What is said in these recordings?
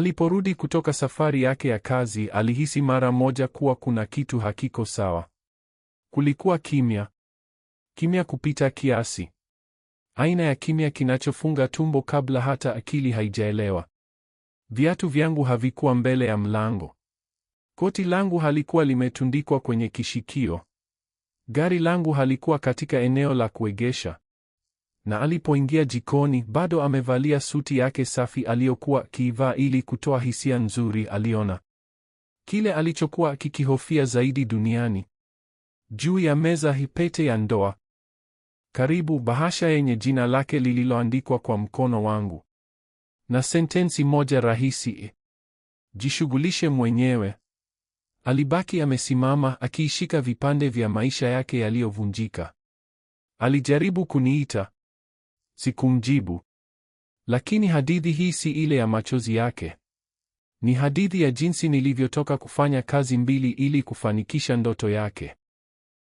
Aliporudi kutoka safari yake ya kazi, alihisi mara moja kuwa kuna kitu hakiko sawa. Kulikuwa kimya. Kimya kupita kiasi. Aina ya kimya kinachofunga tumbo kabla hata akili haijaelewa. Viatu vyangu havikuwa mbele ya mlango. Koti langu halikuwa limetundikwa kwenye kishikio. Gari langu halikuwa katika eneo la kuegesha. Na alipoingia jikoni, bado amevalia suti yake safi aliyokuwa akiivaa ili kutoa hisia nzuri, aliona kile alichokuwa akikihofia zaidi duniani. Juu ya meza, pete ya ndoa. Karibu, bahasha yenye jina lake lililoandikwa kwa mkono wangu. Na sentensi moja rahisi: jishughulishe mwenyewe. Alibaki amesimama akiishika vipande vya maisha yake yaliyovunjika. Alijaribu kuniita. Sikumjibu. Lakini hadithi hii si ile ya machozi yake. Ni hadithi ya jinsi nilivyotoka kufanya kazi mbili ili kufanikisha ndoto yake,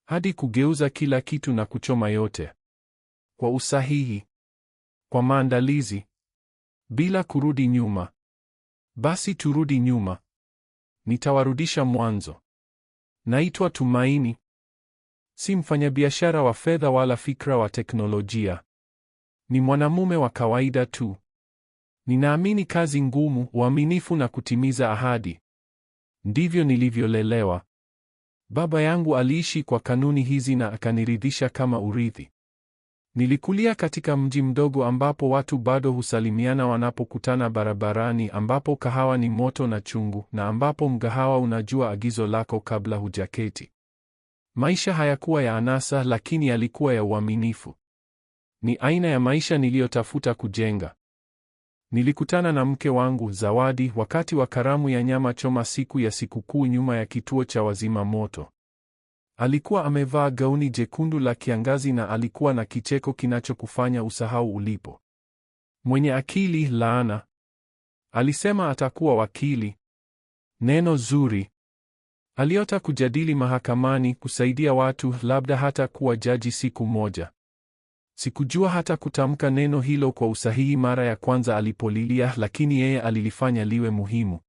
hadi kugeuza kila kitu na kuchoma yote. Kwa usahihi. Kwa maandalizi. Bila kurudi nyuma. Basi turudi nyuma. Nitawarudisha mwanzo. Naitwa Tumaini. Si mfanyabiashara wa fedha wala fikra wa teknolojia. Ni mwanamume wa kawaida tu. Ninaamini kazi ngumu, uaminifu na kutimiza ahadi. Ndivyo nilivyolelewa. Baba yangu aliishi kwa kanuni hizi na akaniridhisha kama urithi. Nilikulia katika mji mdogo ambapo watu bado husalimiana wanapokutana barabarani, ambapo kahawa ni moto na chungu, na ambapo mgahawa unajua agizo lako kabla hujaketi. Maisha hayakuwa ya anasa, lakini yalikuwa ya uaminifu. Ni aina ya maisha niliyotafuta kujenga. Nilikutana na mke wangu, Zawadi, wakati wa karamu ya nyama choma siku ya sikukuu nyuma ya kituo cha wazima moto. Alikuwa amevaa gauni jekundu la kiangazi na alikuwa na kicheko kinachokufanya usahau ulipo. Mwenye akili, laana. Alisema atakuwa wakili. Neno zuri. Aliota kujadili mahakamani, kusaidia watu, labda hata kuwa jaji siku moja. Sikujua hata kutamka neno hilo kwa usahihi mara ya kwanza alipolilia, lakini yeye alilifanya liwe muhimu.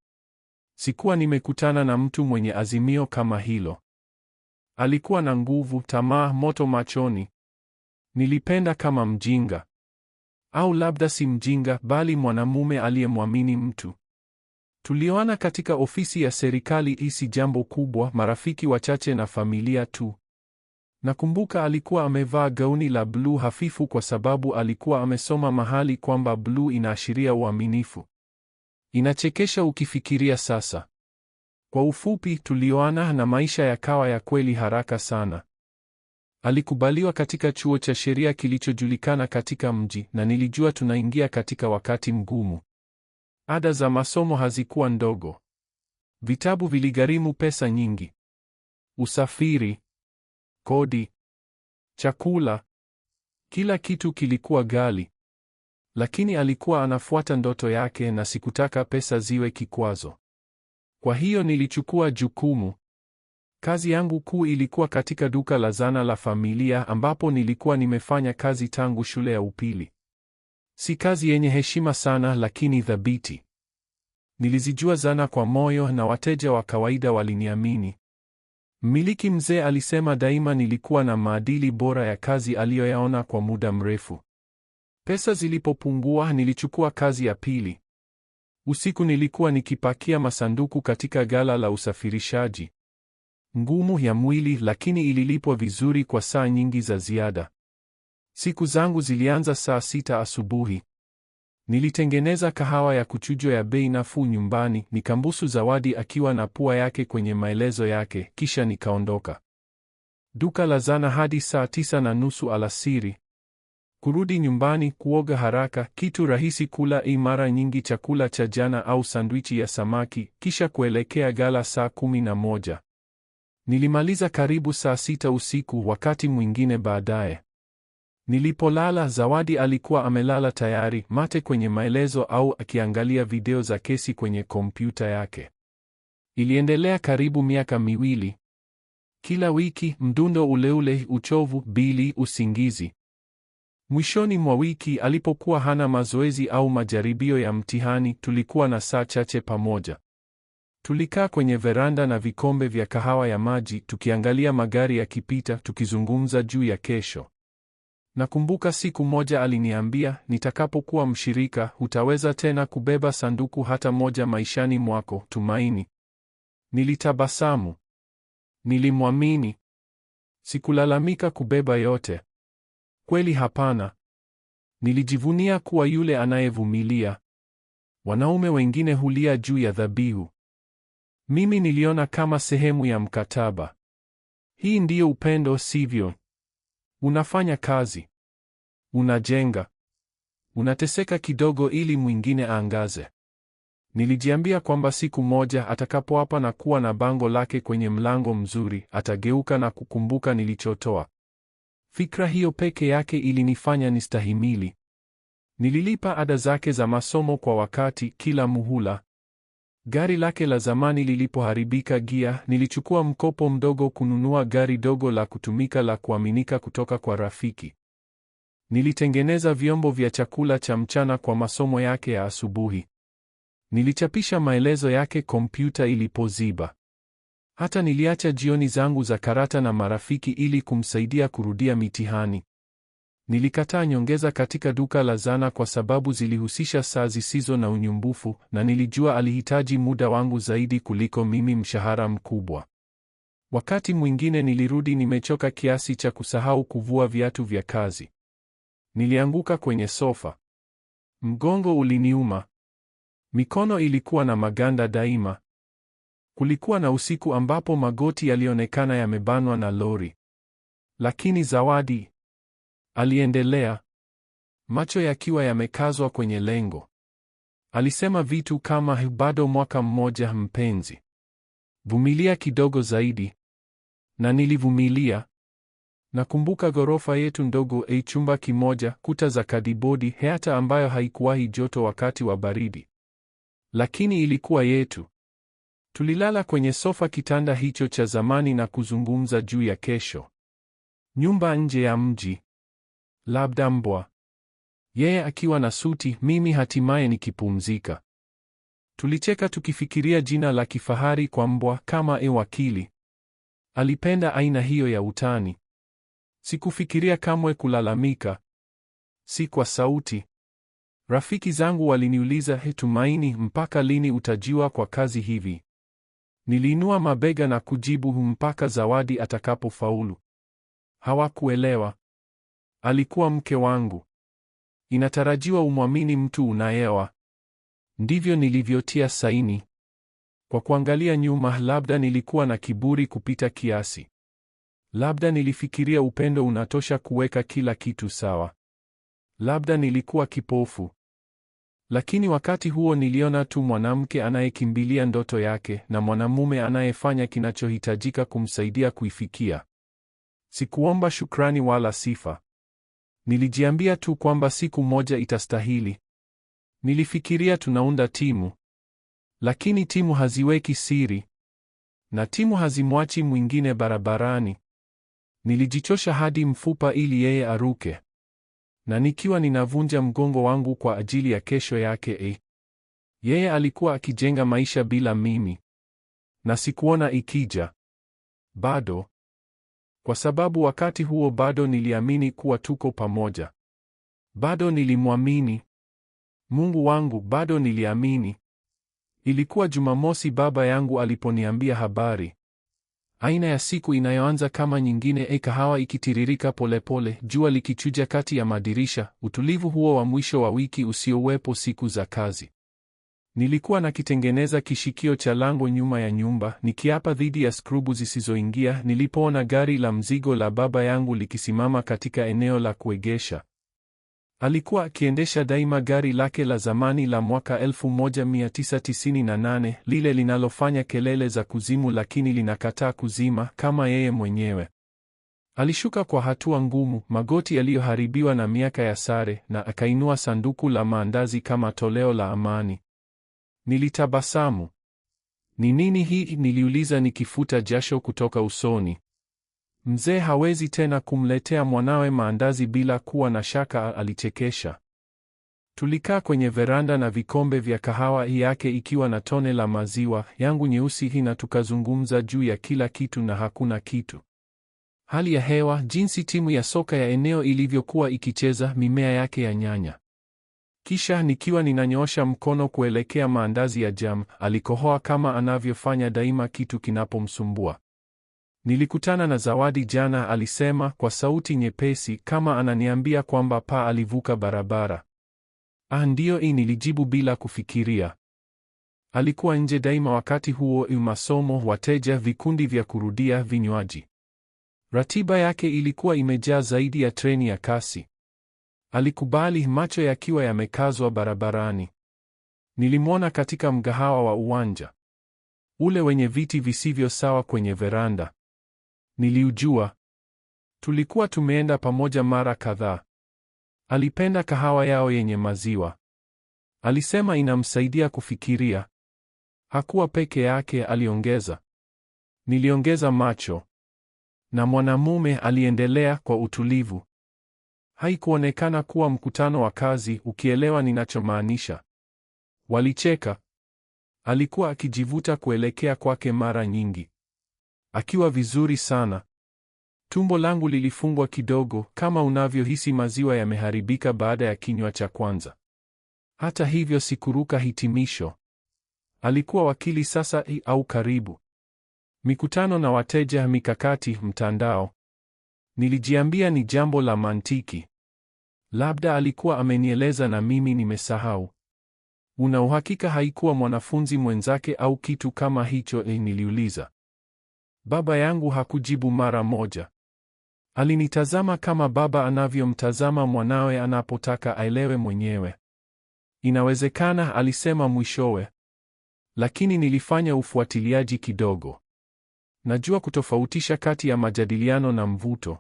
Sikuwa nimekutana na mtu mwenye azimio kama hilo. Alikuwa na nguvu, tamaa, moto machoni. Nilipenda kama mjinga. Au labda si mjinga, bali mwanamume aliyemwamini mtu. Tulioana katika ofisi ya serikali, si jambo kubwa, marafiki wachache na familia tu. Nakumbuka alikuwa amevaa gauni la bluu hafifu kwa sababu alikuwa amesoma mahali kwamba bluu inaashiria uaminifu. Inachekesha ukifikiria sasa. Kwa ufupi, tulioana na maisha yakawa ya kweli haraka sana. Alikubaliwa katika chuo cha sheria kilichojulikana katika mji, na nilijua tunaingia katika wakati mgumu. Ada za masomo hazikuwa ndogo. Vitabu viligharimu pesa nyingi. Usafiri, kodi, chakula, kila kitu kilikuwa ghali. Lakini alikuwa anafuata ndoto yake na sikutaka pesa ziwe kikwazo. Kwa hiyo nilichukua jukumu. Kazi yangu kuu ilikuwa katika duka la zana la familia ambapo nilikuwa nimefanya kazi tangu shule ya upili. Si kazi yenye heshima sana, lakini thabiti. Nilizijua zana kwa moyo na wateja wa kawaida waliniamini. Mmiliki mzee alisema daima nilikuwa na maadili bora ya kazi aliyoyaona kwa muda mrefu. Pesa zilipopungua, nilichukua kazi ya pili. Usiku nilikuwa nikipakia masanduku katika ghala la usafirishaji. Ngumu ya mwili, lakini ililipwa vizuri kwa saa nyingi za ziada. Siku zangu zilianza saa 6 asubuhi. Nilitengeneza kahawa ya kuchujwa ya bei nafuu nyumbani, nikambusu Zawadi akiwa na pua yake kwenye maelezo yake, kisha nikaondoka duka la zana hadi saa 9:30 alasiri. Kurudi nyumbani, kuoga haraka, kitu rahisi kula, mara nyingi chakula cha jana au sandwichi ya samaki, kisha kuelekea ghala saa 11. Nilimaliza karibu saa 6 usiku, wakati mwingine baadaye. Nilipolala, Zawadi alikuwa amelala tayari, mate kwenye maelezo au akiangalia video za kesi kwenye kompyuta yake. Iliendelea karibu miaka miwili. Kila wiki, mdundo ule ule, uchovu, bili, usingizi. Mwishoni mwa wiki alipokuwa hana mazoezi au majaribio ya mtihani, tulikuwa na saa chache pamoja. Tulikaa kwenye veranda na vikombe vya kahawa ya maji, tukiangalia magari yakipita, tukizungumza juu ya kesho. Nakumbuka siku moja aliniambia, nitakapokuwa mshirika, hutaweza tena kubeba sanduku hata moja maishani mwako, Tumaini. Nilitabasamu. Nilimwamini. Sikulalamika kubeba yote. Kweli hapana. Nilijivunia kuwa yule anayevumilia. Wanaume wengine hulia juu ya dhabihu. Mimi niliona kama sehemu ya mkataba. Hii ndiyo upendo, sivyo? Unafanya kazi. Unajenga. Unateseka kidogo ili mwingine aangaze. Nilijiambia kwamba siku moja atakapoapa na kuwa na bango lake kwenye mlango mzuri, atageuka na kukumbuka nilichotoa. Fikra hiyo peke yake ilinifanya nistahimili. Nililipa ada zake za masomo kwa wakati, kila muhula. Gari lake la zamani lilipoharibika gia, nilichukua mkopo mdogo kununua gari dogo la kutumika la kuaminika kutoka kwa rafiki. Nilitengeneza vyombo vya chakula cha mchana kwa masomo yake ya asubuhi. Nilichapisha maelezo yake kompyuta ilipoziba. Hata niliacha jioni zangu za karata na marafiki ili kumsaidia kurudia mitihani. Nilikataa nyongeza katika duka la zana kwa sababu zilihusisha saa zisizo na unyumbufu, na nilijua alihitaji muda wangu zaidi kuliko mimi mshahara mkubwa. Wakati mwingine nilirudi nimechoka kiasi cha kusahau kuvua viatu vya kazi. Nilianguka kwenye sofa. Mgongo uliniuma. Mikono ilikuwa na maganda daima. Kulikuwa na usiku ambapo magoti yalionekana yamebanwa na lori. Lakini Zawadi, aliendelea, macho yakiwa yamekazwa kwenye lengo. Alisema vitu kama, bado mwaka mmoja mpenzi. Vumilia kidogo zaidi. Na nilivumilia. Nakumbuka ghorofa yetu ndogo, chumba kimoja, kuta za kadibodi, hata ambayo haikuwahi joto wakati wa baridi. Lakini ilikuwa yetu. Tulilala kwenye sofa kitanda hicho cha zamani na kuzungumza juu ya kesho. Nyumba nje ya mji. Labda mbwa. Yeye akiwa na suti, mimi hatimaye nikipumzika. Tulicheka tukifikiria jina la kifahari kwa mbwa, kama wakili. Alipenda aina hiyo ya utani. Sikufikiria kamwe kulalamika. Si kwa sauti. Rafiki zangu waliniuliza, Tumaini, mpaka lini utajiwa kwa kazi hivi? Niliinua mabega na kujibu, mpaka Zawadi atakapofaulu. Hawakuelewa. Alikuwa mke wangu. Inatarajiwa umwamini mtu unayeoa. Ndivyo nilivyotia saini. Kwa kuangalia nyuma, labda nilikuwa na kiburi kupita kiasi. Labda nilifikiria upendo unatosha kuweka kila kitu sawa. Labda nilikuwa kipofu. Lakini wakati huo niliona tu mwanamke anayekimbilia ndoto yake na mwanamume anayefanya kinachohitajika kumsaidia kuifikia. Sikuomba shukrani wala sifa. Nilijiambia tu kwamba siku moja itastahili. Nilifikiria tunaunda timu. Lakini timu haziweki siri. Na timu hazimwachi mwingine barabarani. Nilijichosha hadi mfupa ili yeye aruke. Na nikiwa ninavunja mgongo wangu kwa ajili ya kesho yake, yeye alikuwa akijenga maisha bila mimi. Na sikuona ikija. Bado. Kwa sababu wakati huo bado niliamini kuwa tuko pamoja. Bado nilimwamini. Mungu wangu, bado niliamini. Ilikuwa Jumamosi baba yangu aliponiambia habari. Aina ya siku inayoanza kama nyingine, kahawa ikitiririka polepole, jua likichuja kati ya madirisha, utulivu huo wa mwisho wa wiki usiowepo siku za kazi. Nilikuwa nakitengeneza kishikio cha lango nyuma ya nyumba, nikiapa dhidi ya skrubu zisizoingia, nilipoona gari la mzigo la baba yangu likisimama katika eneo la kuegesha. Alikuwa akiendesha daima gari lake la zamani la mwaka 1998, lile linalofanya kelele za kuzimu lakini linakataa kuzima, kama yeye mwenyewe. Alishuka kwa hatua ngumu, magoti yaliyoharibiwa na miaka ya sare, na akainua sanduku la maandazi kama toleo la amani. Nilitabasamu. Ni nini hii? Niliuliza nikifuta jasho kutoka usoni. Mzee hawezi tena kumletea mwanawe maandazi bila kuwa na shaka, alichekesha. Tulikaa kwenye veranda na vikombe vya kahawa yake ikiwa na tone la maziwa yangu nyeusi na tukazungumza juu ya kila kitu na hakuna kitu. Hali ya hewa, jinsi timu ya soka ya eneo ilivyokuwa ikicheza, mimea yake ya nyanya. Kisha nikiwa ninanyoosha mkono kuelekea maandazi ya jam, alikohoa kama anavyofanya daima kitu kinapomsumbua. Nilikutana na Zawadi jana, alisema kwa sauti nyepesi kama ananiambia kwamba paa alivuka barabara. Ndiyo, nilijibu bila kufikiria. Alikuwa nje daima wakati huo, masomo, wateja, vikundi vya kurudia, vinywaji. Ratiba yake ilikuwa imejaa zaidi ya treni ya kasi. Alikubali, macho yakiwa yamekazwa barabarani. Nilimwona katika mgahawa wa uwanja, ule wenye viti visivyo sawa kwenye veranda. Niliujua. Tulikuwa tumeenda pamoja mara kadhaa. Alipenda kahawa yao yenye maziwa. Alisema inamsaidia kufikiria. Hakuwa peke yake, aliongeza. Niliongeza macho. Na mwanamume, aliendelea kwa utulivu. Haikuonekana kuwa mkutano wa kazi, ukielewa ninachomaanisha. Walicheka. Alikuwa akijivuta kuelekea kwake mara nyingi. Akiwa vizuri sana. Tumbo langu lilifungwa kidogo, kama unavyohisi maziwa yameharibika baada ya kinywa cha kwanza. Hata hivyo sikuruka hitimisho. Alikuwa wakili sasa, au karibu. Mikutano na wateja, mikakati, mtandao. Nilijiambia ni jambo la mantiki. Labda alikuwa amenieleza na mimi nimesahau. Una uhakika haikuwa mwanafunzi mwenzake au kitu kama hicho? Niliuliza. Baba yangu hakujibu mara moja. Alinitazama kama baba anavyomtazama mwanawe anapotaka aelewe mwenyewe. Inawezekana, alisema mwishowe. Lakini nilifanya ufuatiliaji kidogo. Najua kutofautisha kati ya majadiliano na mvuto.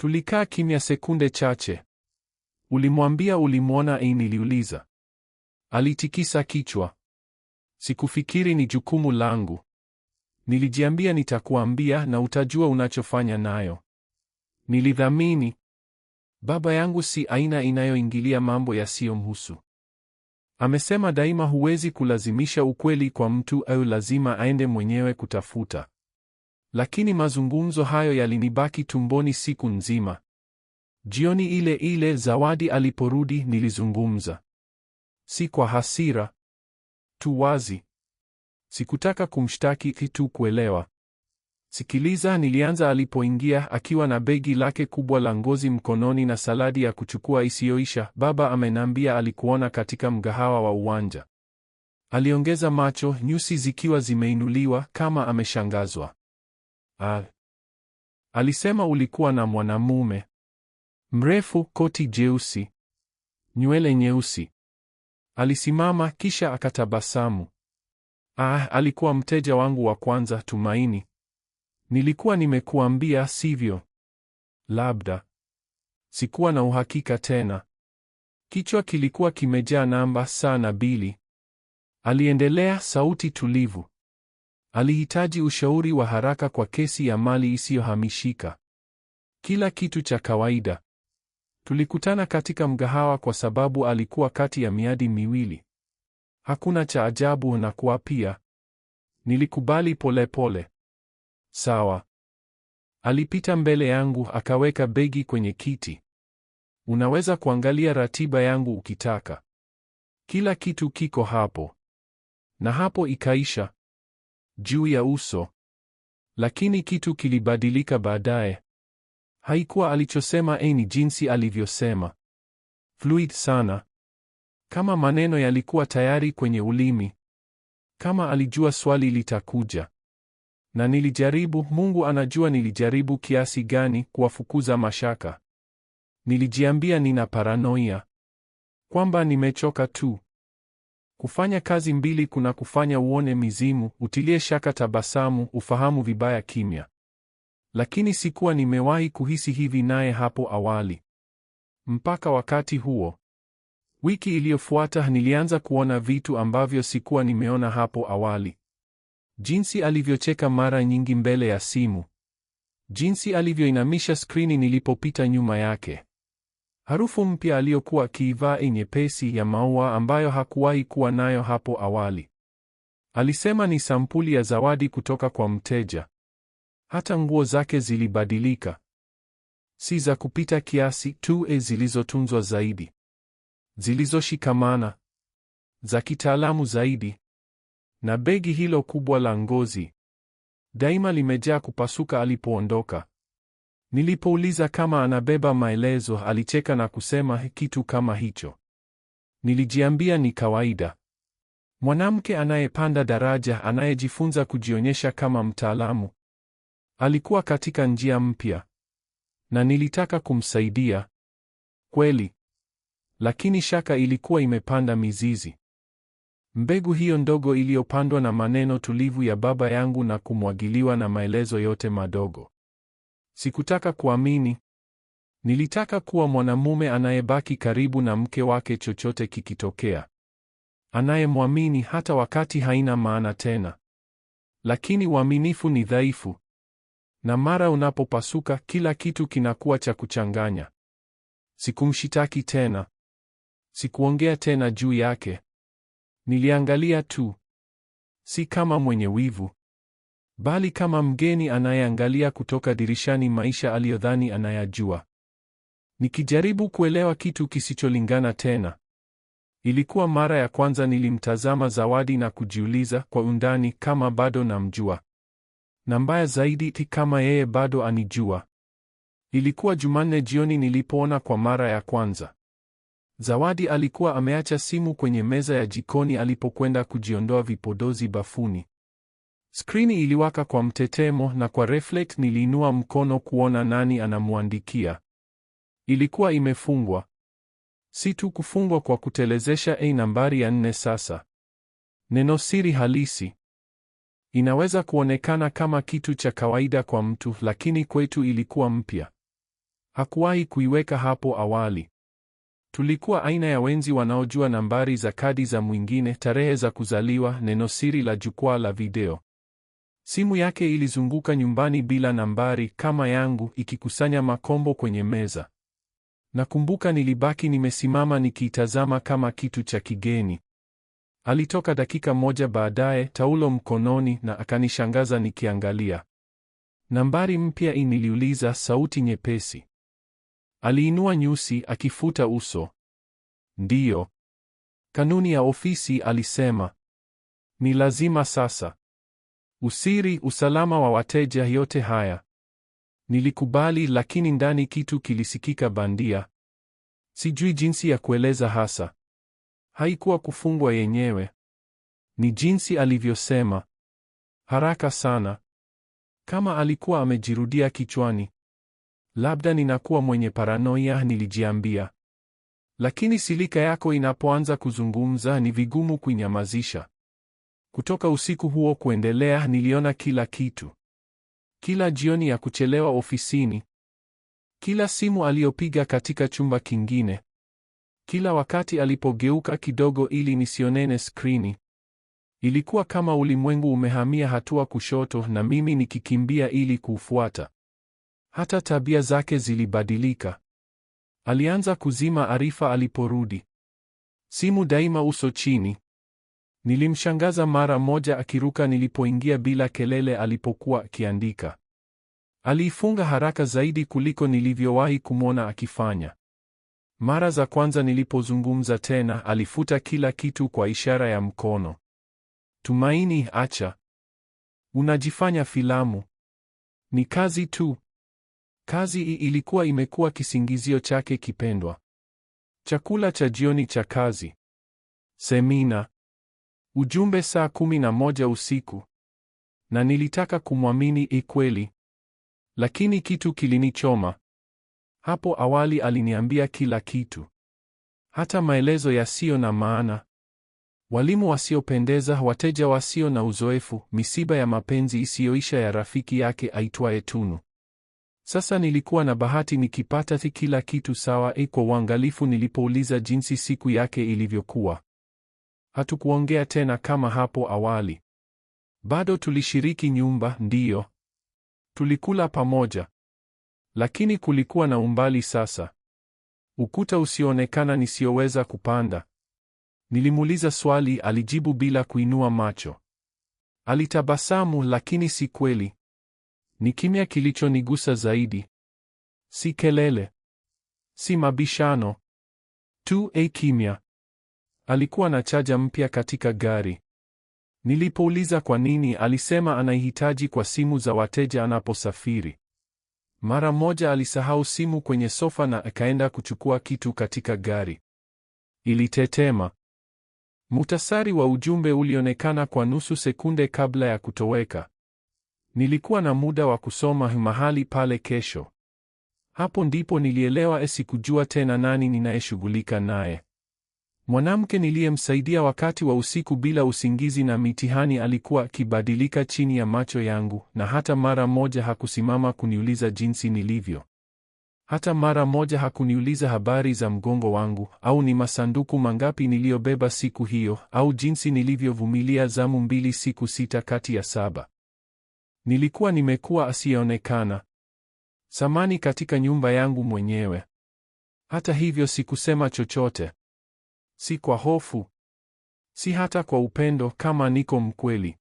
Tulikaa kimya sekunde chache. Ulimwambia ulimwona? Niliuliza. Alitikisa kichwa. Sikufikiri ni jukumu langu. Nilijiambia nitakuambia na utajua unachofanya nayo. Nilidhamini. Baba yangu si aina inayoingilia mambo yasiyomhusu. Amesema daima huwezi kulazimisha ukweli kwa mtu au lazima aende mwenyewe kutafuta. Lakini mazungumzo hayo yalinibaki tumboni siku nzima. Jioni ile ile Zawadi aliporudi, nilizungumza. Si kwa hasira. Tu wazi. Sikutaka kumshtaki, tu kuelewa. Sikiliza, nilianza alipoingia akiwa na begi lake kubwa la ngozi mkononi na saladi ya kuchukua isiyoisha. Baba amenambia alikuona katika mgahawa wa uwanja. Aliongeza macho, nyusi zikiwa zimeinuliwa kama ameshangazwa. Alisema ulikuwa na mwanamume. Mrefu, koti jeusi. Nywele nyeusi. Alisimama kisha akatabasamu. Alikuwa mteja wangu wa kwanza, Tumaini. Nilikuwa nimekuambia, sivyo? Labda. Sikuwa na uhakika tena. Kichwa kilikuwa kimejaa namba, saa na bili. Aliendelea, sauti tulivu. Alihitaji ushauri wa haraka kwa kesi ya mali isiyohamishika. Kila kitu cha kawaida. Tulikutana katika mgahawa kwa sababu alikuwa kati ya miadi miwili. Hakuna cha ajabu na kuapia. Nilikubali polepole. Sawa. Alipita mbele yangu akaweka begi kwenye kiti. Unaweza kuangalia ratiba yangu ukitaka. Kila kitu kiko hapo. Na hapo ikaisha. Juu ya uso. Lakini kitu kilibadilika baadaye. Haikuwa alichosema, ni jinsi alivyosema. Fluid sana. Kama maneno yalikuwa tayari kwenye ulimi. Kama alijua swali litakuja. Na nilijaribu, Mungu anajua nilijaribu kiasi gani kuwafukuza mashaka. Nilijiambia nina paranoia. Kwamba nimechoka tu. Kufanya kazi mbili kuna kufanya uone mizimu, utilie shaka tabasamu, ufahamu vibaya kimya. Lakini sikuwa nimewahi kuhisi hivi naye hapo awali. Mpaka wakati huo. Wiki iliyofuata nilianza kuona vitu ambavyo sikuwa nimeona hapo awali. Jinsi alivyocheka mara nyingi mbele ya simu. Jinsi alivyoinamisha skrini nilipopita nyuma yake. Harufu mpya aliyokuwa akiivaa nyepesi ya maua ambayo hakuwahi kuwa nayo hapo awali. Alisema ni sampuli ya zawadi kutoka kwa mteja. Hata nguo zake zilibadilika. Si za kupita kiasi tu, zilizotunzwa zaidi. Zilizoshikamana. Za kitaalamu zaidi. Na begi hilo kubwa la ngozi. Daima limejaa kupasuka alipoondoka. Nilipouliza kama anabeba maelezo, alicheka na kusema kitu kama hicho. Nilijiambia ni kawaida. Mwanamke anayepanda daraja, anayejifunza kujionyesha kama mtaalamu. Alikuwa katika njia mpya. Na nilitaka kumsaidia. Kweli. Lakini shaka ilikuwa imepanda mizizi. Mbegu hiyo ndogo iliyopandwa na maneno tulivu ya baba yangu na kumwagiliwa na maelezo yote madogo. Sikutaka kuamini. Nilitaka kuwa mwanamume anayebaki karibu na mke wake chochote kikitokea. Anayemwamini hata wakati haina maana tena. Lakini uaminifu ni dhaifu. Na mara unapopasuka, kila kitu kinakuwa cha kuchanganya. Sikumshitaki tena. Sikuongea tena juu yake. Niliangalia tu. Si kama mwenye wivu, bali kama mgeni anayeangalia kutoka dirishani maisha aliyodhani anayajua. Nikijaribu kuelewa kitu kisicholingana tena. Ilikuwa mara ya kwanza nilimtazama Zawadi na kujiuliza kwa undani kama bado namjua. Na mbaya zaidi, kama yeye bado anijua. Ilikuwa Jumanne jioni nilipoona kwa mara ya kwanza. Zawadi alikuwa ameacha simu kwenye meza ya jikoni alipokwenda kujiondoa vipodozi bafuni. Skrini iliwaka kwa mtetemo na kwa reflect niliinua mkono kuona nani anamwandikia. Ilikuwa imefungwa. Si tu kufungwa kwa kutelezesha nambari ya 4 sasa. Neno siri halisi. Inaweza kuonekana kama kitu cha kawaida kwa mtu, lakini kwetu ilikuwa mpya. Hakuwahi kuiweka hapo awali. Tulikuwa aina ya wenzi wanaojua nambari za kadi za mwingine, tarehe za kuzaliwa, neno siri la jukwaa la video. Simu yake ilizunguka nyumbani bila nambari kama yangu, ikikusanya makombo kwenye meza. Nakumbuka nilibaki nimesimama nikiitazama kama kitu cha kigeni. Alitoka dakika moja baadaye, taulo mkononi, na akanishangaza nikiangalia. Nambari mpya, niliuliza, sauti nyepesi. Aliinua nyusi akifuta uso. Ndiyo. Kanuni ya ofisi, alisema. Ni lazima sasa. Usiri, usalama wa wateja, yote haya. Nilikubali, lakini ndani kitu kilisikika bandia. Sijui jinsi ya kueleza hasa. Haikuwa kufungwa yenyewe. Ni jinsi alivyosema. Haraka sana. Kama alikuwa amejirudia kichwani. Labda ninakuwa mwenye paranoia, nilijiambia. Lakini silika yako inapoanza kuzungumza ni vigumu kuinyamazisha. Kutoka usiku huo kuendelea niliona kila kitu. Kila jioni ya kuchelewa ofisini. Kila simu aliyopiga katika chumba kingine. Kila wakati alipogeuka kidogo ili nisionene skrini. Ilikuwa kama ulimwengu umehamia hatua kushoto na mimi nikikimbia ili kuufuata. Hata tabia zake zilibadilika. Alianza kuzima arifa aliporudi. Simu daima uso chini. Nilimshangaza mara moja akiruka nilipoingia bila kelele alipokuwa akiandika. Aliifunga haraka zaidi kuliko nilivyowahi kumwona akifanya. Mara za kwanza nilipozungumza tena, alifuta kila kitu kwa ishara ya mkono. Tumaini, acha. Unajifanya filamu. Ni kazi tu. Kazi ilikuwa imekuwa kisingizio chake kipendwa. Chakula cha jioni cha kazi. Semina. Ujumbe saa 11 usiku. Na nilitaka kumwamini kweli. Lakini kitu kilinichoma. Hapo awali aliniambia kila kitu. Hata maelezo yasiyo na maana. Walimu wasiopendeza, wateja wasio na uzoefu, misiba ya mapenzi isiyoisha ya rafiki yake aitwaye Tunu. Sasa nilikuwa na bahati nikipata kila kitu sawa kwa uangalifu nilipouliza jinsi siku yake ilivyokuwa. Hatukuongea tena kama hapo awali. Bado tulishiriki nyumba, ndiyo. Tulikula pamoja. Lakini kulikuwa na umbali sasa. Ukuta usioonekana nisioweza kupanda. Nilimuuliza swali, alijibu bila kuinua macho. Alitabasamu, lakini si kweli. Ni kimya kilichonigusa zaidi. Si kelele. Si mabishano. Tu kimya. Alikuwa na chaja mpya katika gari. Nilipouliza kwa nini, alisema anaihitaji kwa simu za wateja anaposafiri. Mara moja alisahau simu kwenye sofa na akaenda kuchukua kitu katika gari. Ilitetema. Muhtasari wa ujumbe ulionekana kwa nusu sekunde kabla ya kutoweka. Nilikuwa na muda wa kusoma mahali pale kesho. Hapo ndipo nilielewa sikujua tena nani ninayeshughulika naye. Mwanamke niliyemsaidia wakati wa usiku bila usingizi na mitihani alikuwa akibadilika chini ya macho yangu, na hata mara moja hakusimama kuniuliza jinsi nilivyo. Hata mara moja hakuniuliza habari za mgongo wangu, au ni masanduku mangapi niliyobeba siku hiyo, au jinsi nilivyovumilia zamu 2 siku 6 kati ya 7. Nilikuwa nimekuwa asiyeonekana. Samani katika nyumba yangu mwenyewe. Hata hivyo sikusema chochote. Si kwa hofu. Si hata kwa upendo, kama niko mkweli.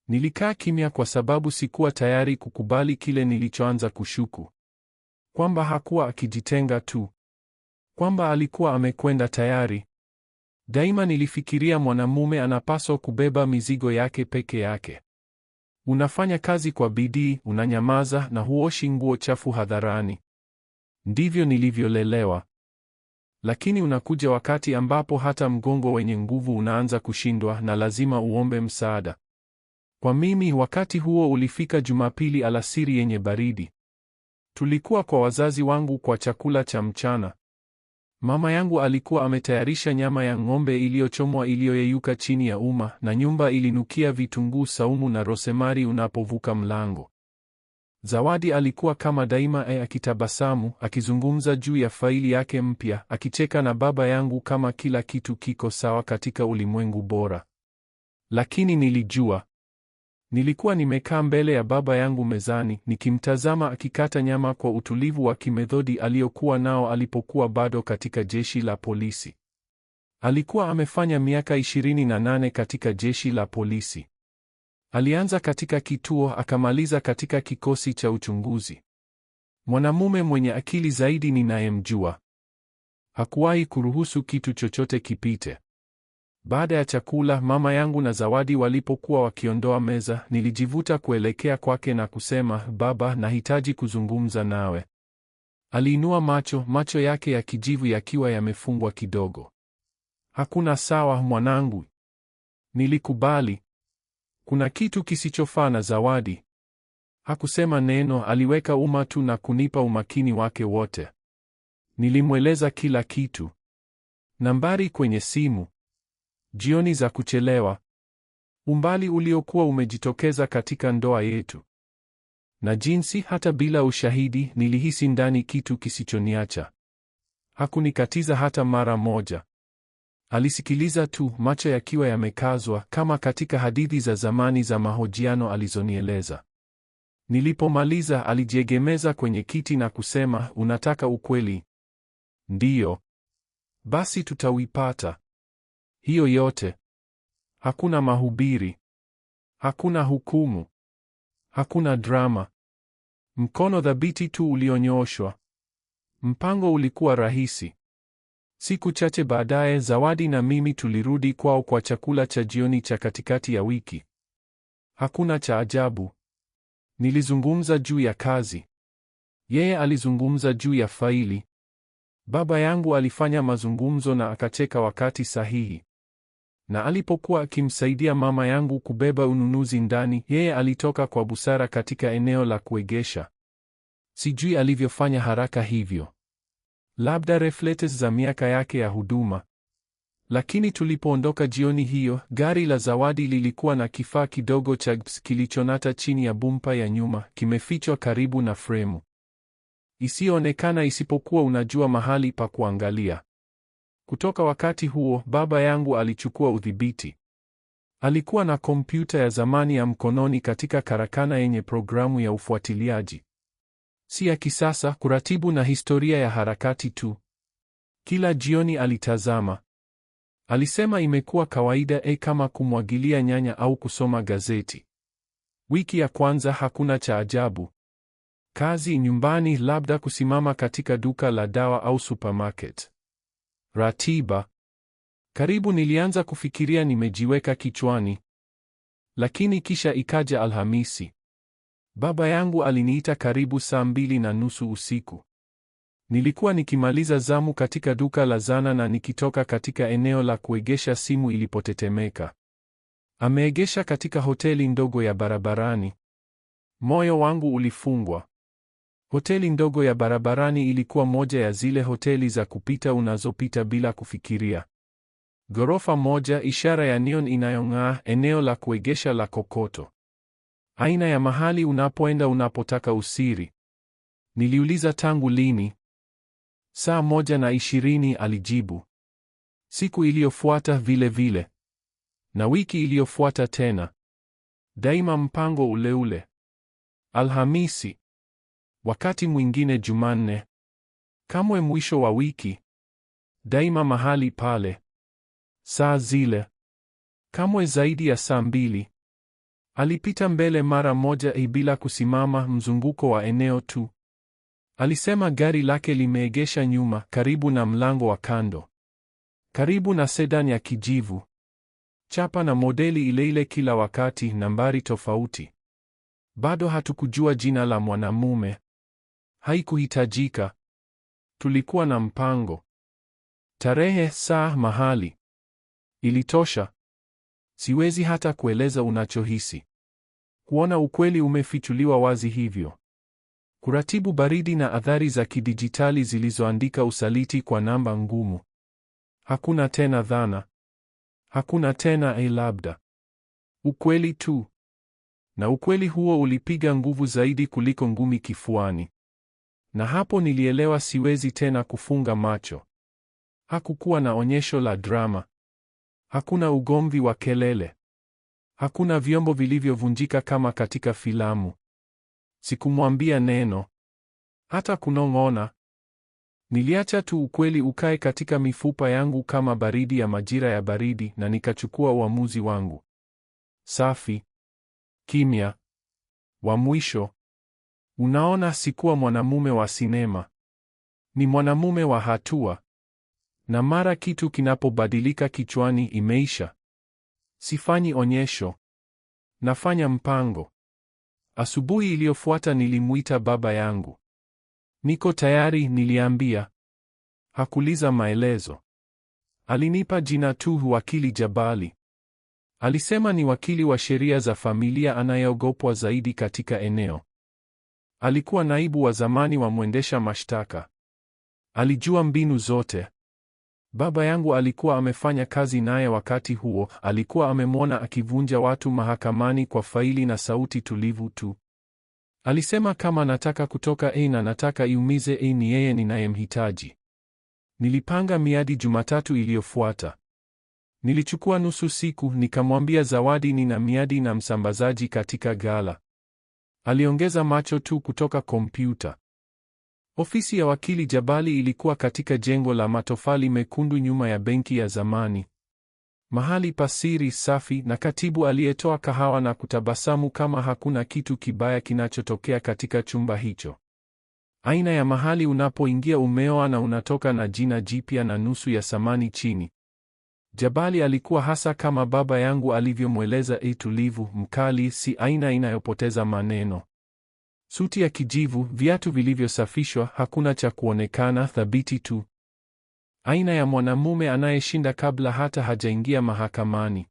Nilikaa kimya kwa sababu sikuwa tayari kukubali kile nilichoanza kushuku. Kwamba hakuwa akijitenga tu. Kwamba alikuwa amekwenda tayari. Daima nilifikiria mwanamume anapaswa kubeba mizigo yake peke yake. Unafanya kazi kwa bidii, unanyamaza na huoshi nguo chafu hadharani. Ndivyo nilivyolelewa. Lakini unakuja wakati ambapo hata mgongo wenye nguvu unaanza kushindwa na lazima uombe msaada. Kwa mimi wakati huo ulifika Jumapili alasiri yenye baridi. Tulikuwa kwa wazazi wangu kwa chakula cha mchana. Mama yangu alikuwa ametayarisha nyama ya ng'ombe iliyochomwa iliyoyeyuka chini ya uma, na nyumba ilinukia vitunguu saumu na rosemari unapovuka mlango. Zawadi alikuwa kama daima akitabasamu, akizungumza juu ya faili yake mpya, akicheka na baba yangu kama kila kitu kiko sawa katika ulimwengu bora. Lakini nilijua. Nilikuwa nimekaa mbele ya baba yangu mezani, nikimtazama akikata nyama kwa utulivu wa kimethodi aliokuwa nao alipokuwa bado katika jeshi la polisi. Alikuwa amefanya miaka 28 katika jeshi la polisi. Alianza katika kituo, akamaliza katika kikosi cha uchunguzi. Mwanamume mwenye akili zaidi ninayemjua. Hakuwahi kuruhusu kitu chochote kipite. Baada ya chakula, mama yangu na Zawadi walipokuwa wakiondoa meza, nilijivuta kuelekea kwake na kusema, "Baba, nahitaji kuzungumza nawe." Aliinua macho yake ya kijivu yakiwa yamefungwa kidogo. "Hakuna sawa, mwanangu." Nilikubali. "Kuna kitu kisichofaa na Zawadi." Hakusema neno, aliweka uma tu na kunipa umakini wake wote. Nilimweleza kila kitu. Nambari kwenye simu. Jioni za kuchelewa. Umbali uliokuwa umejitokeza katika ndoa yetu. Na jinsi hata bila ushahidi nilihisi ndani kitu kisichoniacha. Hakunikatiza hata mara moja. Alisikiliza tu, macho yakiwa yamekazwa kama katika hadithi za zamani za mahojiano alizonieleza. Nilipomaliza alijiegemeza kwenye kiti na kusema, "Unataka ukweli?" "Ndiyo." "Basi tutauipata." Hiyo yote. Hakuna mahubiri. Hakuna hukumu. Hakuna drama. Mkono thabiti tu ulionyooshwa. Mpango ulikuwa rahisi. Siku chache baadaye, Zawadi na mimi tulirudi kwao kwa chakula cha jioni cha katikati ya wiki. Hakuna cha ajabu. Nilizungumza juu ya kazi. Yeye alizungumza juu ya faili. Baba yangu alifanya mazungumzo na akacheka wakati sahihi. Na alipokuwa akimsaidia mama yangu kubeba ununuzi ndani, yeye alitoka kwa busara katika eneo la kuegesha. Sijui alivyofanya haraka hivyo. Labda reflectors za miaka yake ya huduma. Lakini tulipoondoka jioni hiyo, gari la Zawadi lilikuwa na kifaa kidogo cha kilichonata chini ya bumpa ya nyuma, kimefichwa karibu na fremu. Isiyoonekana isipokuwa unajua mahali pa kuangalia. Kutoka wakati huo, baba yangu alichukua udhibiti. Alikuwa na kompyuta ya zamani ya mkononi katika karakana yenye programu ya ufuatiliaji. Si ya kisasa, kuratibu na historia ya harakati tu. Kila jioni alitazama. Alisema imekuwa kawaida kama kumwagilia nyanya au kusoma gazeti. Wiki ya kwanza hakuna cha ajabu. Kazi nyumbani, labda kusimama katika duka la dawa au supermarket. Ratiba. Karibu nilianza kufikiria nimejiweka kichwani. Lakini kisha ikaja Alhamisi. Baba yangu aliniita karibu saa 2:30 usiku. Nilikuwa nikimaliza zamu katika duka la zana na nikitoka katika eneo la kuegesha simu ilipotetemeka. Ameegesha katika hoteli ndogo ya barabarani. Moyo wangu ulifungwa. Hoteli ndogo ya barabarani ilikuwa moja ya zile hoteli za kupita unazopita bila kufikiria. Ghorofa moja, ishara ya neon inayong'aa, eneo la kuegesha la kokoto. Aina ya mahali unapoenda unapotaka usiri. Niliuliza tangu lini? Saa 1:20, alijibu. Siku iliyofuata vile vile. Na wiki iliyofuata tena. Daima mpango ule ule. Alhamisi. Wakati mwingine Jumanne. Kamwe mwisho wa wiki. Daima mahali pale. Saa zile. Kamwe zaidi ya saa 2. Alipita mbele mara moja bila kusimama, mzunguko wa eneo tu. Alisema gari lake limeegesha nyuma, karibu na mlango wa kando. Karibu na sedan ya kijivu. Chapa na modeli ile ile kila wakati, nambari tofauti. Bado hatukujua jina la mwanamume. Haikuhitajika. Tulikuwa na mpango. Tarehe, saa, mahali. Ilitosha. Siwezi hata kueleza unachohisi. Kuona ukweli umefichuliwa wazi hivyo. Kuratibu baridi na athari za kidijitali zilizoandika usaliti kwa namba ngumu. Hakuna tena dhana. Hakuna tena labda. Ukweli tu. Na ukweli huo ulipiga nguvu zaidi kuliko ngumi kifuani. Na hapo nilielewa siwezi tena kufunga macho. Hakukuwa na onyesho la drama. Hakuna ugomvi wa kelele. Hakuna vyombo vilivyovunjika kama katika filamu. Sikumwambia neno. Hata kunong'ona. Niliacha tu ukweli ukae katika mifupa yangu kama baridi ya majira ya baridi, na nikachukua uamuzi wangu. Safi. Kimya. Wa mwisho. Unaona, sikuwa mwanamume wa sinema. Ni mwanamume wa hatua. Na mara kitu kinapobadilika kichwani, imeisha. Sifanyi onyesho. Nafanya mpango. Asubuhi iliyofuata nilimuita baba yangu. Niko tayari, niliambia. Hakuuliza maelezo. Alinipa jina tu, Wakili Jabali. Alisema ni wakili wa sheria za familia anayeogopwa zaidi katika eneo. Alikuwa naibu wa zamani wa mwendesha mashtaka. Alijua mbinu zote. Baba yangu alikuwa amefanya kazi naye wakati huo, alikuwa amemwona akivunja watu mahakamani kwa faili na sauti tulivu tu. Alisema kama nataka kutoka na nataka iumize ni yeye ninayemhitaji. Nilipanga miadi Jumatatu iliyofuata. Nilichukua nusu siku, nikamwambia Zawadi nina miadi na msambazaji katika ghala. Aliongeza macho tu kutoka kompyuta. Ofisi ya Wakili Jabali ilikuwa katika jengo la matofali mekundu nyuma ya benki ya zamani. Mahali pasiri, safi, na katibu aliyetoa kahawa na kutabasamu kama hakuna kitu kibaya kinachotokea katika chumba hicho. Aina ya mahali unapoingia umeoa na unatoka na jina jipya na nusu ya samani chini. Jabali alikuwa hasa kama baba yangu alivyomweleza, tulivu, mkali, si aina inayopoteza maneno. Suti ya kijivu, viatu vilivyosafishwa, hakuna cha kuonekana, thabiti tu. Aina ya mwanamume anayeshinda kabla hata hajaingia mahakamani.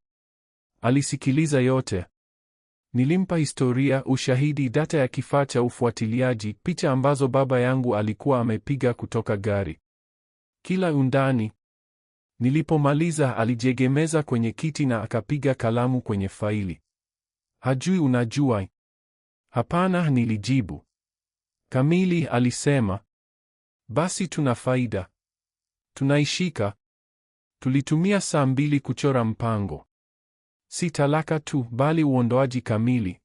Alisikiliza yote. Nilimpa historia, ushahidi, data ya kifaa cha ufuatiliaji, picha ambazo baba yangu alikuwa amepiga kutoka gari. Kila undani. Nilipomaliza alijiegemeza kwenye kiti na akapiga kalamu kwenye faili. Hajui unajua? Hapana, nilijibu. Kamili, alisema. Basi tuna faida. Tunaishika. Tulitumia saa 2 kuchora mpango. Si talaka tu, bali uondoaji kamili.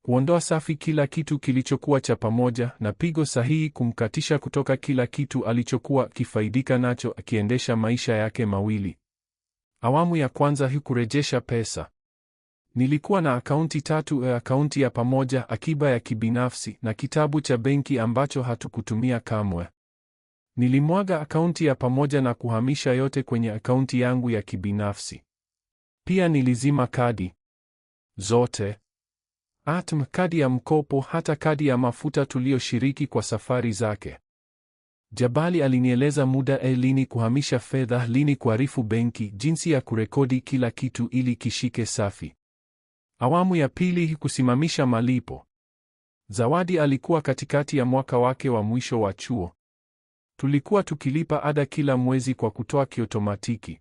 Kuondoa safi kila kitu kilichokuwa cha pamoja, na pigo sahihi kumkatisha kutoka kila kitu alichokuwa akifaidika nacho akiendesha maisha yake mawili. Awamu ya kwanza hii kurejesha pesa. Nilikuwa na akaunti 3: akaunti ya pamoja, akiba ya kibinafsi, na kitabu cha benki ambacho hatukutumia kamwe. Nilimwaga akaunti ya pamoja na kuhamisha yote kwenye akaunti yangu ya kibinafsi. Pia nilizima kadi zote. Kadi ya mkopo, hata kadi ya mafuta tuliyoshiriki kwa safari zake. Jabali alinieleza muda lini kuhamisha fedha, lini kuarifu benki, jinsi ya kurekodi kila kitu ili kishike safi. Awamu ya pili, kusimamisha malipo. Zawadi alikuwa katikati ya mwaka wake wa mwisho wa chuo. Tulikuwa tukilipa ada kila mwezi kwa kutoa kiotomatiki.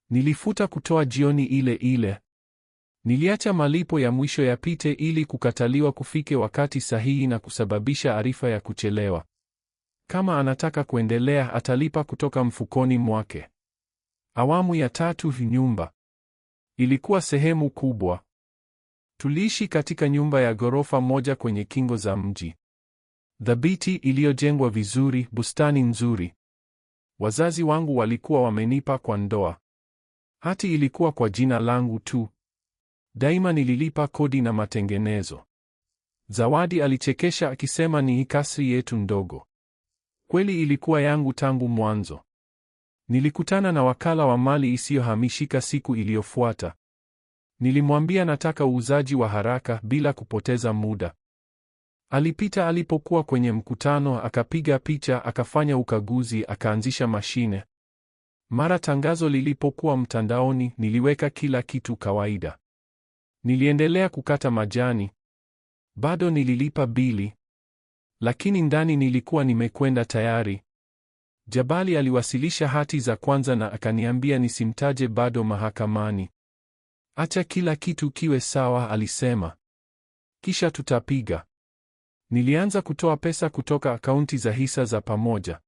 Nilifuta kutoa jioni ile ile. Niliacha malipo ya mwisho yapite ili kukataliwa kufike wakati sahihi na kusababisha arifa ya kuchelewa. Kama anataka kuendelea, atalipa kutoka mfukoni mwake. Awamu ya tatu, nyumba. Ilikuwa sehemu kubwa. Tuliishi katika nyumba ya ghorofa moja kwenye kingo za mji. Thabiti, iliyojengwa vizuri, bustani nzuri. Wazazi wangu walikuwa wamenipa kwa ndoa. Hati ilikuwa kwa jina langu tu. Daima nililipa kodi na matengenezo. Zawadi alichekesha akisema ni kasri yetu ndogo. Kweli ilikuwa yangu tangu mwanzo. Nilikutana na wakala wa mali isiyohamishika siku iliyofuata. Nilimwambia nataka uuzaji wa haraka bila kupoteza muda. Alipita alipokuwa kwenye mkutano, akapiga picha, akafanya ukaguzi, akaanzisha mashine. Mara tangazo lilipokuwa mtandaoni, niliweka kila kitu kawaida. Niliendelea kukata majani. Bado nililipa bili. Lakini ndani nilikuwa nimekwenda tayari. Jabali aliwasilisha hati za kwanza na akaniambia nisimtaje bado mahakamani. Acha kila kitu kiwe sawa, alisema. Kisha tutapiga. Nilianza kutoa pesa kutoka akaunti za hisa za pamoja.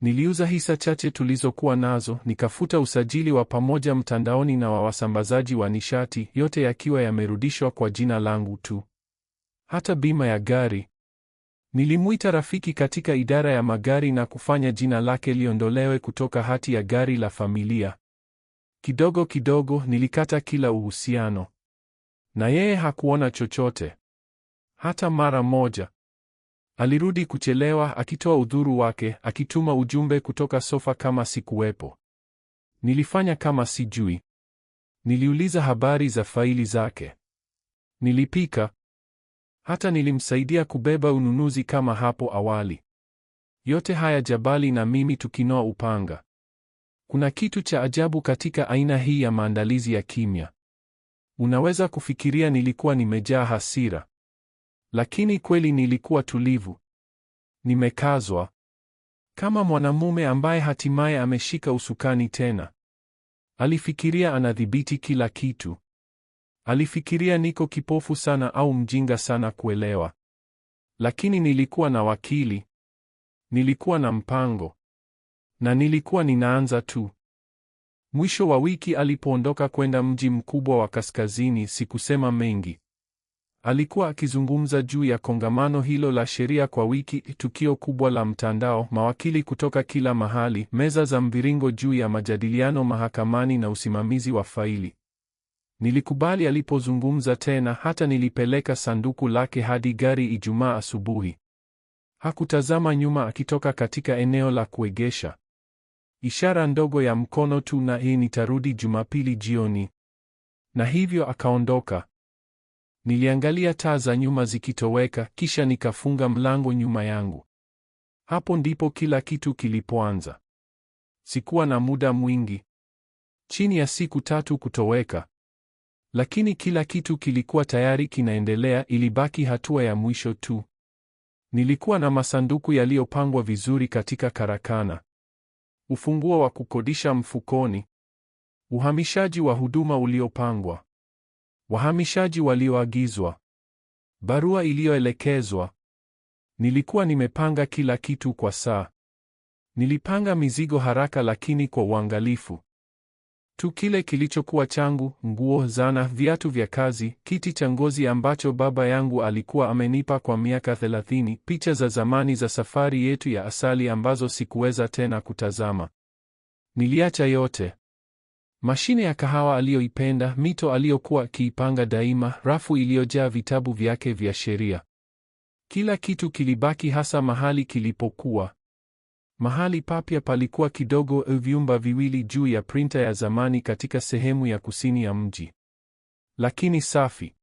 Niliuza hisa chache tulizokuwa nazo, nikafuta usajili wa pamoja mtandaoni na wa wasambazaji wa nishati, yote yakiwa yamerudishwa kwa jina langu tu. Hata bima ya gari. Nilimuita rafiki katika idara ya magari na kufanya jina lake liondolewe kutoka hati ya gari la familia. Kidogo kidogo nilikata kila uhusiano. Na yeye hakuona chochote. Hata mara moja. Alirudi kuchelewa, akitoa udhuru wake, akituma ujumbe kutoka sofa kama sikuwepo. Nilifanya kama sijui. Niliuliza habari za faili zake. Nilipika. Hata nilimsaidia kubeba ununuzi kama hapo awali. Yote haya Jabali na mimi tukinoa upanga. Kuna kitu cha ajabu katika aina hii ya maandalizi ya kimya. Unaweza kufikiria nilikuwa nimejaa hasira. Lakini kweli nilikuwa tulivu. Nimekazwa. Kama mwanamume ambaye hatimaye ameshika usukani tena. Alifikiria anadhibiti kila kitu. Alifikiria niko kipofu sana au mjinga sana kuelewa. Lakini nilikuwa na wakili. Nilikuwa na mpango. Na nilikuwa ninaanza tu. Mwisho wa wiki alipoondoka kwenda mji mkubwa wa kaskazini, sikusema mengi. Alikuwa akizungumza juu ya kongamano hilo la sheria kwa wiki, tukio kubwa la mtandao, mawakili kutoka kila mahali, meza za mviringo juu ya majadiliano mahakamani na usimamizi wa faili. Nilikubali alipozungumza tena, hata nilipeleka sanduku lake hadi gari Ijumaa asubuhi. Hakutazama nyuma akitoka katika eneo la kuegesha. Ishara ndogo ya mkono tu na nitarudi Jumapili jioni. Na hivyo akaondoka. Niliangalia taa za nyuma zikitoweka, kisha nikafunga mlango nyuma yangu. Hapo ndipo kila kitu kilipoanza. Sikuwa na muda mwingi. Chini ya siku 3 kutoweka. Lakini kila kitu kilikuwa tayari kinaendelea, ilibaki hatua ya mwisho tu. Nilikuwa na masanduku yaliyopangwa vizuri katika karakana. Ufunguo wa kukodisha mfukoni. Uhamishaji wa huduma uliopangwa. Wahamishaji walioagizwa. Barua iliyoelekezwa. Nilikuwa nimepanga kila kitu kwa saa. Nilipanga mizigo haraka lakini kwa uangalifu. tu kile kilichokuwa changu: nguo, zana, viatu vya kazi, kiti cha ngozi ambacho baba yangu alikuwa amenipa kwa miaka 30, picha za zamani za safari yetu ya asali ambazo sikuweza tena kutazama. Niliacha yote. Mashine ya kahawa aliyoipenda, mito aliyokuwa akiipanga daima, rafu iliyojaa vitabu vyake vya sheria. Kila kitu kilibaki hasa mahali kilipokuwa. Mahali papya palikuwa kidogo, vyumba viwili juu ya printer ya zamani katika sehemu ya kusini ya mji. Lakini safi.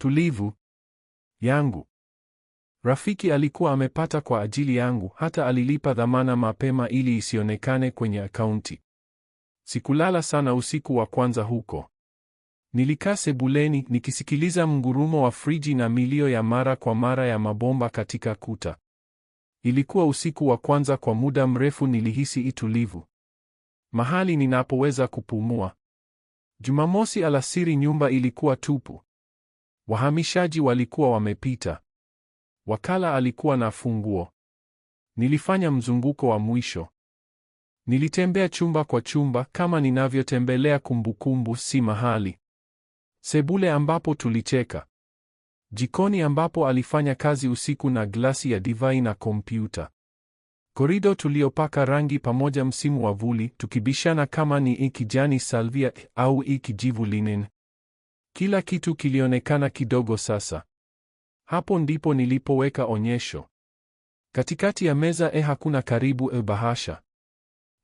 Tulivu. Yangu. Rafiki alikuwa amepata kwa ajili yangu, hata alilipa dhamana mapema ili isionekane kwenye akaunti. Sikulala sana usiku wa kwanza huko. Nilikaa sebuleni nikisikiliza mngurumo wa friji na milio ya mara kwa mara ya mabomba katika kuta. Ilikuwa usiku wa kwanza kwa muda mrefu nilihisi itulivu. Mahali ninapoweza kupumua. Jumamosi alasiri nyumba ilikuwa tupu. Wahamishaji walikuwa wamepita. Wakala alikuwa na funguo. Nilifanya mzunguko wa mwisho. Nilitembea chumba kwa chumba kama ninavyotembelea kumbukumbu, si mahali. Sebule ambapo tulicheka. Jikoni ambapo alifanya kazi usiku na glasi ya divai na kompyuta. Korido tuliopaka rangi pamoja msimu wa vuli, tukibishana kama ni kijani salvia au kijivu linen. Kila kitu kilionekana kidogo sasa. Hapo ndipo nilipoweka onyesho. Katikati ya meza hakuna karibu bahasha.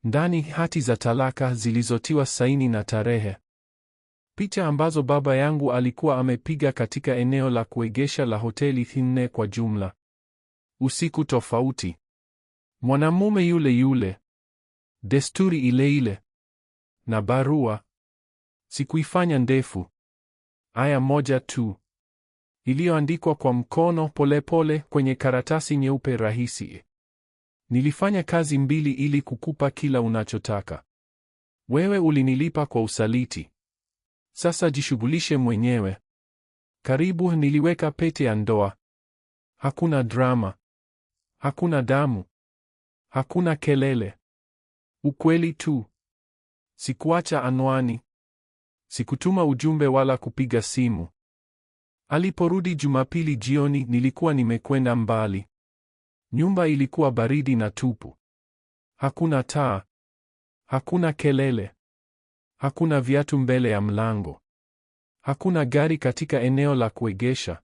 Ndani hati za talaka zilizotiwa saini na tarehe. Picha ambazo baba yangu alikuwa amepiga katika eneo la kuegesha la hoteli 4 kwa jumla. Usiku tofauti. Mwanamume yule yule. Desturi ile ile. Na barua. Sikuifanya ndefu. Aya moja tu. Iliyoandikwa kwa mkono polepole kwenye karatasi nyeupe rahisi. Nilifanya kazi 2 ili kukupa kila unachotaka. Wewe ulinilipa kwa usaliti. Sasa jishughulishe mwenyewe. Karibu. Niliweka pete ya ndoa. Hakuna drama. Hakuna damu. Hakuna kelele. Ukweli tu. Sikuacha anwani. Sikutuma ujumbe wala kupiga simu. Aliporudi Jumapili jioni nilikuwa nimekwenda mbali. Nyumba ilikuwa baridi na tupu. Hakuna taa. Hakuna kelele. Hakuna viatu mbele ya mlango. Hakuna gari katika eneo la kuegesha.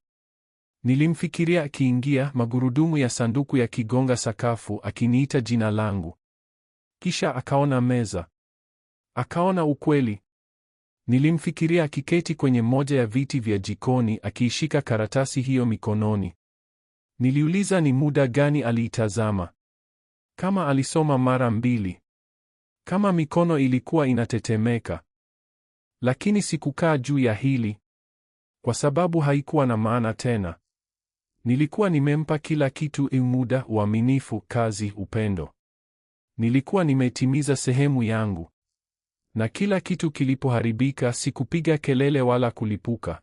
Nilimfikiria akiingia, magurudumu ya sanduku yakigonga sakafu, akiniita jina langu. Kisha akaona meza. Akaona ukweli. Nilimfikiria akiketi kwenye moja ya viti vya jikoni, akiishika karatasi hiyo mikononi. Niliuliza ni muda gani aliitazama. Kama alisoma mara 2. Kama mikono ilikuwa inatetemeka. Lakini sikukaa juu ya hili. Kwa sababu haikuwa na maana tena. Nilikuwa nimempa kila kitu: muda, uaminifu, kazi, upendo. Nilikuwa nimetimiza sehemu yangu. Na kila kitu kilipoharibika, sikupiga kelele wala kulipuka.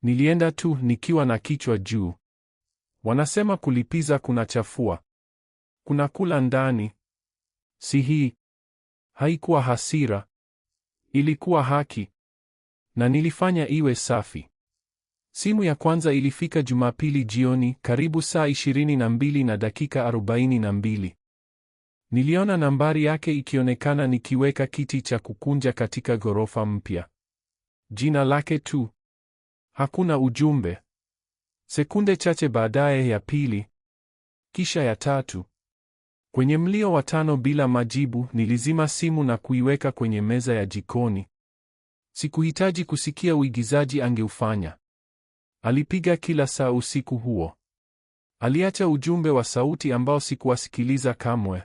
Nilienda tu nikiwa na kichwa juu. Wanasema kulipiza kunachafua. Kuna kula ndani. Si hii. Haikuwa hasira. Ilikuwa haki. Na nilifanya iwe safi. Simu ya kwanza ilifika Jumapili jioni, karibu saa 22 na dakika 42. Niliona nambari yake ikionekana nikiweka kiti cha kukunja katika ghorofa mpya. Jina lake tu. Hakuna ujumbe. Sekunde chache baadaye ya pili. Kisha ya tatu. Kwenye mlio wa 5 bila majibu, nilizima simu na kuiweka kwenye meza ya jikoni. Sikuhitaji kusikia uigizaji angeufanya. Alipiga kila saa usiku huo. Aliacha ujumbe wa sauti ambao sikuwasikiliza kamwe.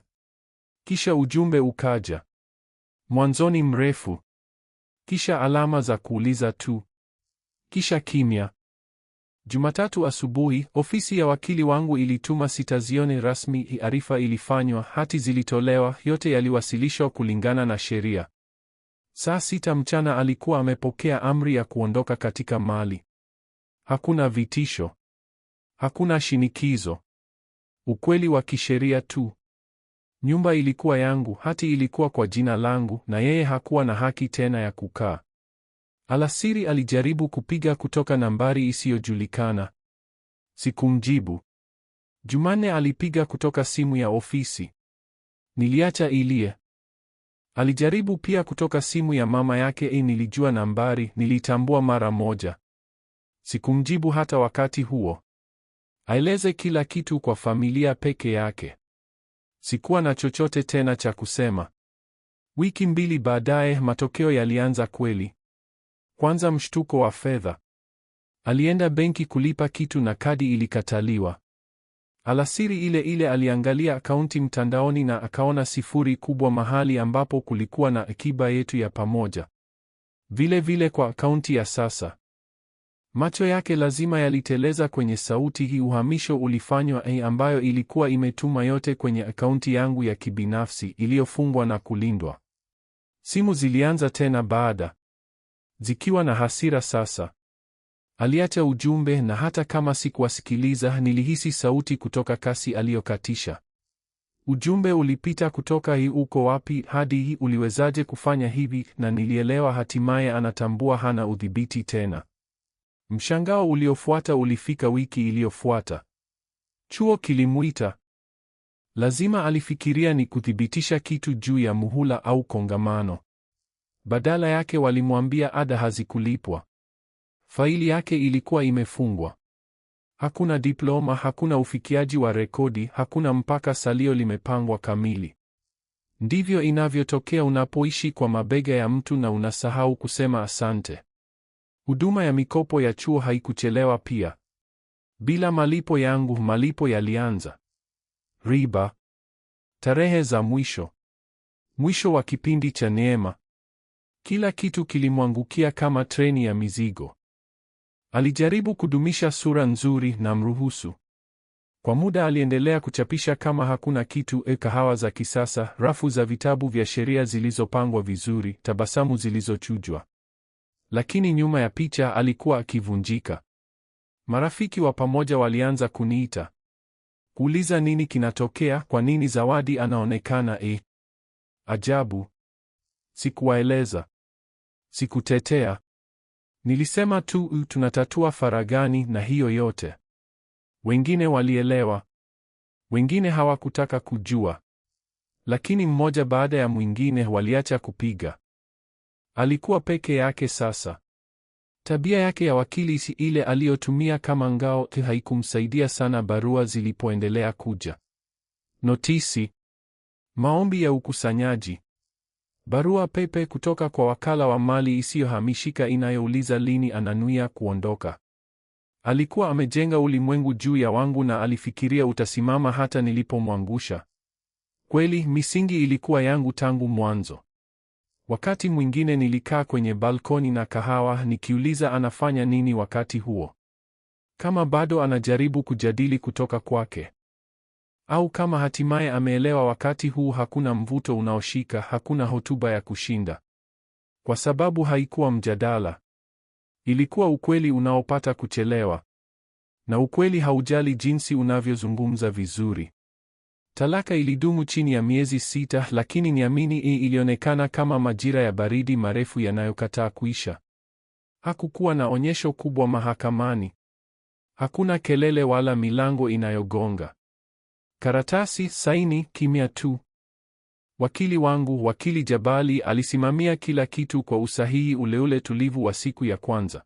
Kisha ujumbe ukaja. Mwanzoni mrefu. Kisha alama za kuuliza tu. Kisha kimya. Jumatatu asubuhi, ofisi ya wakili wangu ilituma sitazione rasmi. Arifa ilifanywa, hati zilitolewa, yote yaliwasilishwa kulingana na sheria. Saa 6 mchana alikuwa amepokea amri ya kuondoka katika Mali. Hakuna vitisho. Hakuna shinikizo. Ukweli wa kisheria tu. Nyumba ilikuwa yangu, hati ilikuwa kwa jina langu, na yeye hakuwa na haki tena ya kukaa. Alasiri alijaribu kupiga kutoka nambari isiyojulikana. Sikumjibu. Jumanne alipiga kutoka simu ya ofisi. Niliacha ilie. Alijaribu pia kutoka simu ya mama yake. Nilijua nambari, nilitambua mara moja. Sikumjibu hata wakati huo. Aeleze kila kitu kwa familia peke yake. Sikuwa na chochote tena cha kusema. Wiki 2 baadaye matokeo yalianza kweli. Kwanza mshtuko wa fedha. Alienda benki kulipa kitu na kadi ilikataliwa. Alasiri ile ile aliangalia akaunti mtandaoni na akaona sifuri kubwa mahali ambapo kulikuwa na akiba yetu ya pamoja. Vile vile kwa akaunti ya sasa. Macho yake lazima yaliteleza kwenye sauti hii. Uhamisho ulifanywa, ambayo ilikuwa imetuma yote kwenye akaunti yangu ya kibinafsi iliyofungwa na kulindwa. Simu zilianza tena baada. Zikiwa na hasira sasa. Aliacha ujumbe na hata kama sikuwasikiliza nilihisi sauti kutoka kasi aliyokatisha. Ujumbe ulipita kutoka hii uko wapi hadi hii uliwezaje kufanya hivi, na nilielewa hatimaye anatambua hana udhibiti tena. Mshangao uliofuata ulifika wiki iliyofuata. Chuo kilimuita. Lazima alifikiria ni kuthibitisha kitu juu ya muhula au kongamano. Badala yake walimwambia ada hazikulipwa. Faili yake ilikuwa imefungwa. Hakuna diploma, hakuna ufikiaji wa rekodi, hakuna mpaka salio limepangwa kamili. Ndivyo inavyotokea unapoishi kwa mabega ya mtu na unasahau kusema asante. Huduma ya mikopo ya chuo haikuchelewa pia. Bila malipo yangu, malipo yalianza. Riba. Tarehe za mwisho. Mwisho wa kipindi cha neema. Kila kitu kilimwangukia kama treni ya mizigo. Alijaribu kudumisha sura nzuri na mruhusu. Kwa muda aliendelea kuchapisha kama hakuna kitu, kahawa za kisasa, rafu za vitabu vya sheria zilizopangwa vizuri, tabasamu zilizochujwa. Lakini nyuma ya picha alikuwa akivunjika. Marafiki wa pamoja walianza kuniita. Kuuliza nini kinatokea, kwa nini Zawadi anaonekana ajabu. Sikuwaeleza. Sikutetea. Nilisema tu tunatatua faragani na hiyo yote. Wengine walielewa. Wengine hawakutaka kujua. Lakini mmoja baada ya mwingine waliacha kupiga. Alikuwa peke yake sasa. Tabia yake ya wakili si ile aliyotumia kama ngao haikumsaidia sana barua zilipoendelea kuja. Notisi. Maombi ya ukusanyaji. Barua pepe kutoka kwa wakala wa mali isiyohamishika inayouliza lini ananuia kuondoka. Alikuwa amejenga ulimwengu juu ya wangu na alifikiria utasimama hata nilipomwangusha. Kweli misingi ilikuwa yangu tangu mwanzo. Wakati mwingine nilikaa kwenye balkoni na kahawa nikiuliza anafanya nini wakati huo. Kama bado anajaribu kujadili kutoka kwake. Au kama hatimaye ameelewa wakati huu hakuna mvuto unaoshika, hakuna hotuba ya kushinda. Kwa sababu haikuwa mjadala. Ilikuwa ukweli unaopata kuchelewa. Na ukweli haujali jinsi unavyozungumza vizuri. Talaka ilidumu chini ya miezi 6, lakini niamini ilionekana kama majira ya baridi marefu yanayokataa kuisha. Hakukuwa na onyesho kubwa mahakamani. Hakuna kelele wala milango inayogonga. Karatasi, saini, kimya tu. Wakili wangu, wakili Jabali, alisimamia kila kitu kwa usahihi ule tulivu wa siku ya kwanza.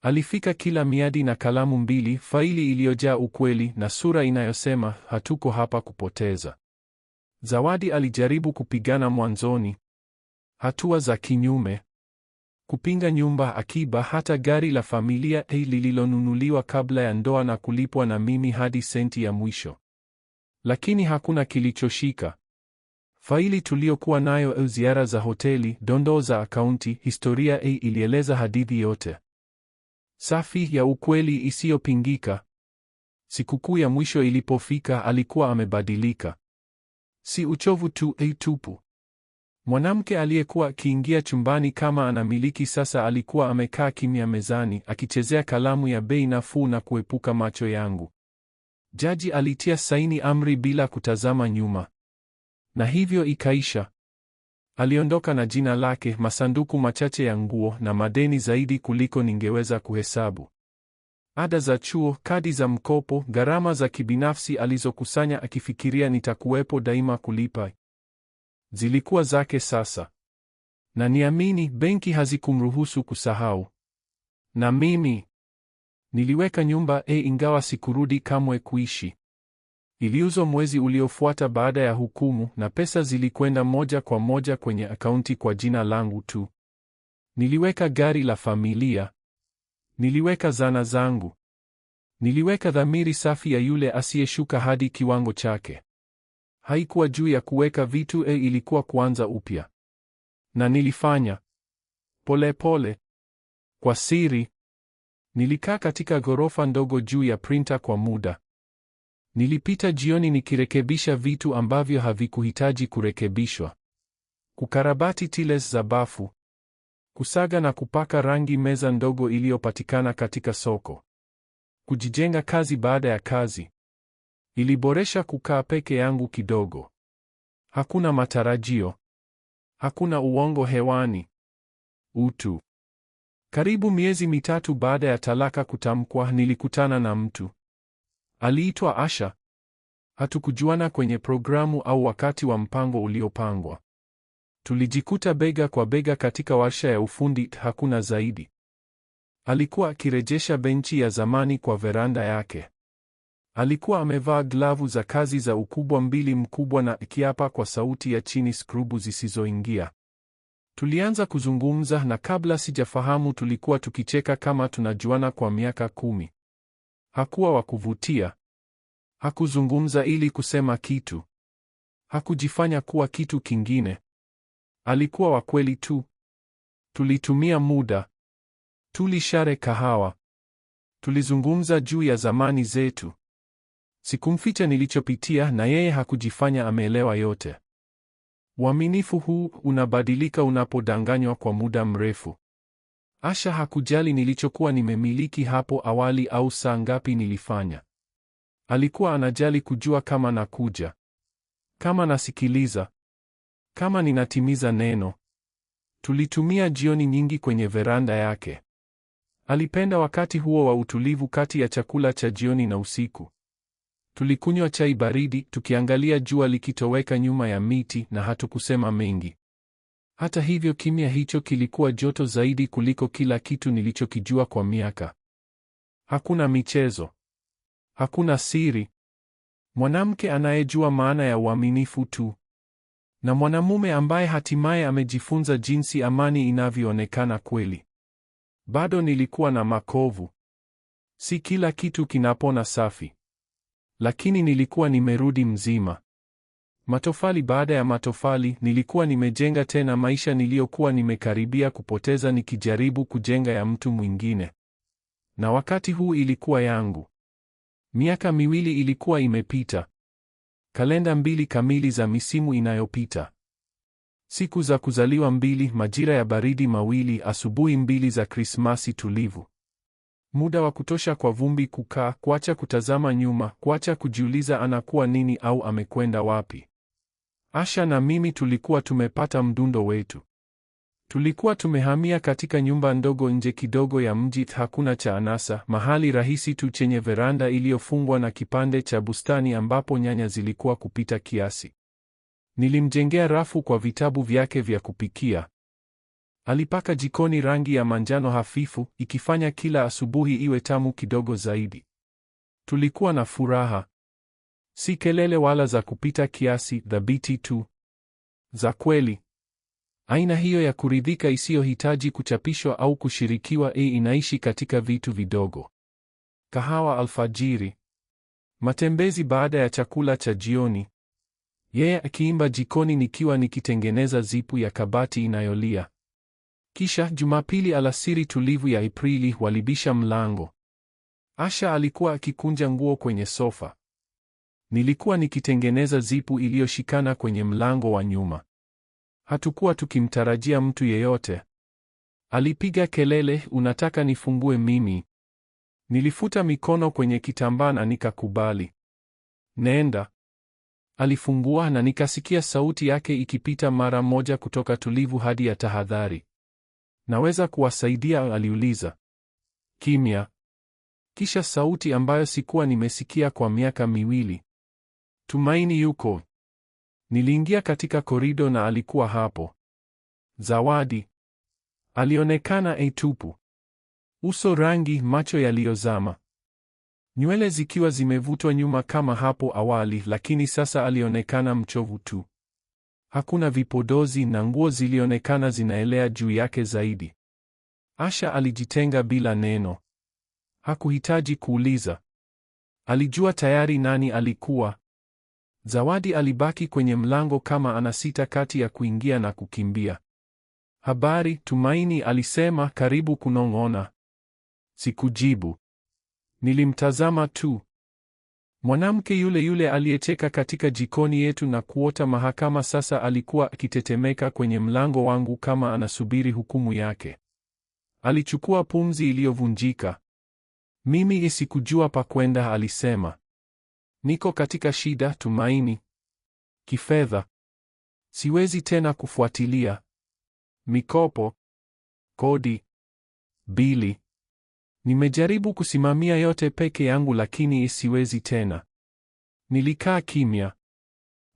Alifika kila miadi na kalamu mbili, faili iliyojaa ukweli na sura inayosema hatuko hapa kupoteza. Zawadi alijaribu kupigana mwanzoni. Hatua za kinyume. Kupinga nyumba, akiba, hata gari la familia lililonunuliwa kabla ya ndoa na kulipwa na mimi hadi senti ya mwisho. Lakini hakuna kilichoshika. Faili tuliyokuwa nayo, ziara za hoteli, dondoo za akaunti, historia ilieleza hadithi yote. Safi ya ukweli isiyopingika. Sikukuu ya mwisho ilipofika alikuwa amebadilika. Si uchovu tu, tupu. Mwanamke aliyekuwa akiingia chumbani kama anamiliki sasa alikuwa amekaa kimya mezani, akichezea kalamu ya bei nafuu na kuepuka macho yangu. Jaji alitia saini amri bila kutazama nyuma. Na hivyo ikaisha. Aliondoka na jina lake, masanduku machache ya nguo na madeni zaidi kuliko ningeweza kuhesabu. Ada za chuo, kadi za mkopo, gharama za kibinafsi alizokusanya akifikiria nitakuwepo daima kulipa, zilikuwa zake sasa. Na niamini, benki hazikumruhusu kusahau. Na mimi niliweka nyumba ingawa sikurudi kamwe kuishi. Iliuzwa mwezi uliofuata baada ya hukumu, na pesa zilikwenda moja kwa moja kwenye akaunti kwa jina langu tu. Niliweka gari la familia. Niliweka zana zangu. Niliweka dhamiri safi ya yule asiyeshuka hadi kiwango chake. Haikuwa juu ya kuweka vitu, ilikuwa kuanza upya. Na nilifanya polepole, kwa siri. Nilikaa katika ghorofa ndogo juu ya printer kwa muda. Nilipita jioni nikirekebisha vitu ambavyo havikuhitaji kurekebishwa. Kukarabati tiles za bafu. Kusaga na kupaka rangi meza ndogo iliyopatikana katika soko. Kujijenga kazi baada ya kazi. Iliboresha kukaa peke yangu kidogo. Hakuna matarajio. Hakuna uongo hewani. Utu. Karibu miezi mitatu baada ya talaka kutamkwa, nilikutana na mtu. Aliitwa Asha. Hatukujuana kwenye programu au wakati wa mpango uliopangwa. Tulijikuta bega kwa bega katika warsha ya ufundi, hakuna zaidi. Alikuwa akirejesha benchi ya zamani kwa veranda yake. Alikuwa amevaa glavu za kazi za ukubwa 2 mkubwa na akiapa kwa sauti ya chini skrubu zisizoingia. Tulianza kuzungumza na kabla sijafahamu tulikuwa tukicheka kama tunajuana kwa miaka 10. Hakuwa wa kuvutia. Hakuzungumza ili kusema kitu. Hakujifanya kuwa kitu kingine. Alikuwa wa kweli tu. Tulitumia muda. Tulishare kahawa. Tulizungumza juu ya zamani zetu. Sikumficha nilichopitia na yeye hakujifanya ameelewa yote. Uaminifu huu unabadilika unapodanganywa kwa muda mrefu. Asha hakujali nilichokuwa nimemiliki hapo awali au saa ngapi nilifanya. Alikuwa anajali kujua kama nakuja, kama nasikiliza, kama ninatimiza neno. Tulitumia jioni nyingi kwenye veranda yake. Alipenda wakati huo wa utulivu kati ya chakula cha jioni na usiku. Tulikunywa chai baridi, tukiangalia jua likitoweka nyuma ya miti, na hatukusema mengi. Hata hivyo, kimya hicho kilikuwa joto zaidi kuliko kila kitu nilichokijua kwa miaka. Hakuna michezo. Hakuna siri. Mwanamke anayejua maana ya uaminifu tu. Na mwanamume ambaye hatimaye amejifunza jinsi amani inavyoonekana kweli. Bado nilikuwa na makovu. Si kila kitu kinapona safi. Lakini nilikuwa nimerudi mzima. Matofali baada ya matofali, nilikuwa nimejenga tena maisha niliyokuwa nimekaribia kupoteza nikijaribu kujenga ya mtu mwingine. Na wakati huu ilikuwa yangu. Miaka 2 ilikuwa imepita. Kalenda 2 kamili za misimu inayopita. Siku za kuzaliwa 2, majira ya baridi 2, asubuhi 2 za Krismasi tulivu. Muda wa kutosha kwa vumbi kukaa, kuacha kutazama nyuma, kuacha kujiuliza anakuwa nini au amekwenda wapi. Asha na mimi tulikuwa tumepata mdundo wetu. Tulikuwa tumehamia katika nyumba ndogo nje kidogo ya mji, hakuna cha anasa, mahali rahisi tu chenye veranda iliyofungwa na kipande cha bustani ambapo nyanya zilikuwa kupita kiasi. Nilimjengea rafu kwa vitabu vyake vya kupikia. Alipaka jikoni rangi ya manjano hafifu, ikifanya kila asubuhi iwe tamu kidogo zaidi. Tulikuwa na furaha. Si kelele wala za kupita kiasi, thabiti tu. Za kweli. Aina hiyo ya kuridhika isiyohitaji kuchapishwa au kushirikiwa, inaishi katika vitu vidogo. Kahawa alfajiri. Matembezi baada ya chakula cha jioni. Yeye akiimba jikoni nikiwa nikitengeneza zipu ya kabati inayolia. Kisha Jumapili alasiri tulivu ya Aprili, walibisha mlango. Asha alikuwa akikunja nguo kwenye sofa. Nilikuwa nikitengeneza zipu iliyoshikana kwenye mlango wa nyuma. Hatukuwa tukimtarajia mtu yeyote. Alipiga kelele, unataka nifungue mimi? Nilifuta mikono kwenye kitambaa na nikakubali. Nenda. Alifungua na nikasikia sauti yake ikipita mara moja kutoka tulivu hadi ya tahadhari. Naweza kuwasaidia? Aliuliza. Kimya. Kisha sauti ambayo sikuwa nimesikia kwa miaka miwili. Tumaini yuko. Niliingia katika korido na alikuwa hapo. Zawadi. Alionekana tupu. Uso rangi, macho yaliyozama. Nywele zikiwa zimevutwa nyuma kama hapo awali, lakini sasa alionekana mchovu tu. Hakuna vipodozi na nguo zilionekana zinaelea juu yake zaidi. Asha alijitenga bila neno. Hakuhitaji kuuliza. Alijua tayari nani alikuwa. Zawadi alibaki kwenye mlango kama anasita kati ya kuingia na kukimbia. Habari, Tumaini, alisema, karibu kunong'ona. Sikujibu. Nilimtazama tu. Mwanamke yule yule aliyecheka katika jikoni yetu na kuota mahakama sasa alikuwa akitetemeka kwenye mlango wangu kama anasubiri hukumu yake. Alichukua pumzi iliyovunjika. Mimi sikujua pa kwenda, alisema. Niko katika shida, Tumaini. Kifedha. Siwezi tena kufuatilia. Mikopo, kodi, bili. Nimejaribu kusimamia yote peke yangu lakini siwezi tena. Nilikaa kimya.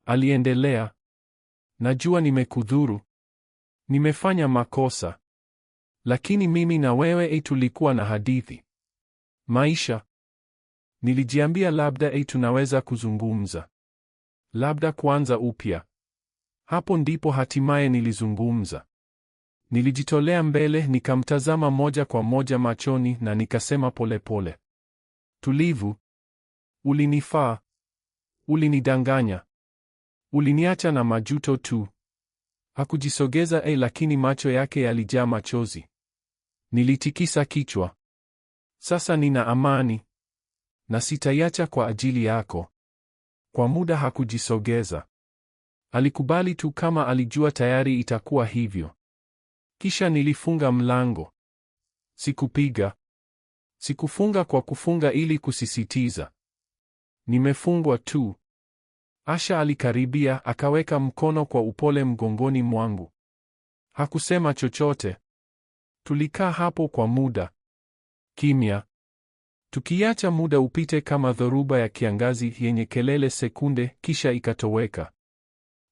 Aliendelea. Najua nimekudhuru. Nimefanya makosa. Lakini mimi na wewe tulikuwa na hadithi. Maisha. Nilijiambia labda tunaweza kuzungumza. Labda kuanza upya. Hapo ndipo hatimaye nilizungumza. Nilijitolea mbele, nikamtazama moja kwa moja machoni na nikasema polepole. Tulivu. Ulinifaa. Ulinidanganya. Uliniacha na majuto tu. Hakujisogeza lakini macho yake yalijaa machozi. Nilitikisa kichwa. Sasa nina amani. Na sitaiacha kwa ajili yako. Kwa muda hakujisogeza. Alikubali tu kama alijua tayari itakuwa hivyo. Kisha nilifunga mlango. Sikupiga. Sikufunga kwa kufunga ili kusisitiza. Nimefungwa tu. Asha alikaribia, akaweka mkono kwa upole mgongoni mwangu. Hakusema chochote. Tulikaa hapo kwa muda. Kimya. Tukiacha muda upite kama dhoruba ya kiangazi yenye kelele sekunde, kisha ikatoweka.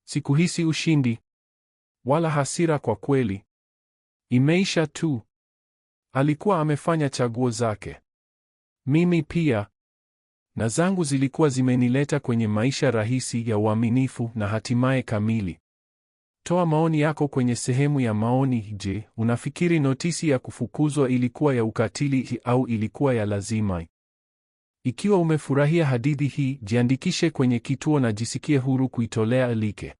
Sikuhisi ushindi. Wala hasira kwa kweli. Imeisha tu. Alikuwa amefanya chaguo zake. Mimi pia. Na zangu zilikuwa zimenileta kwenye maisha rahisi ya uaminifu na hatimaye kamili. Toa maoni yako kwenye sehemu ya maoni. Je, unafikiri notisi ya kufukuzwa ilikuwa ya ukatili au ilikuwa ya lazima? Ikiwa umefurahia hadithi hii, jiandikishe kwenye kituo na jisikie huru kuitolea like.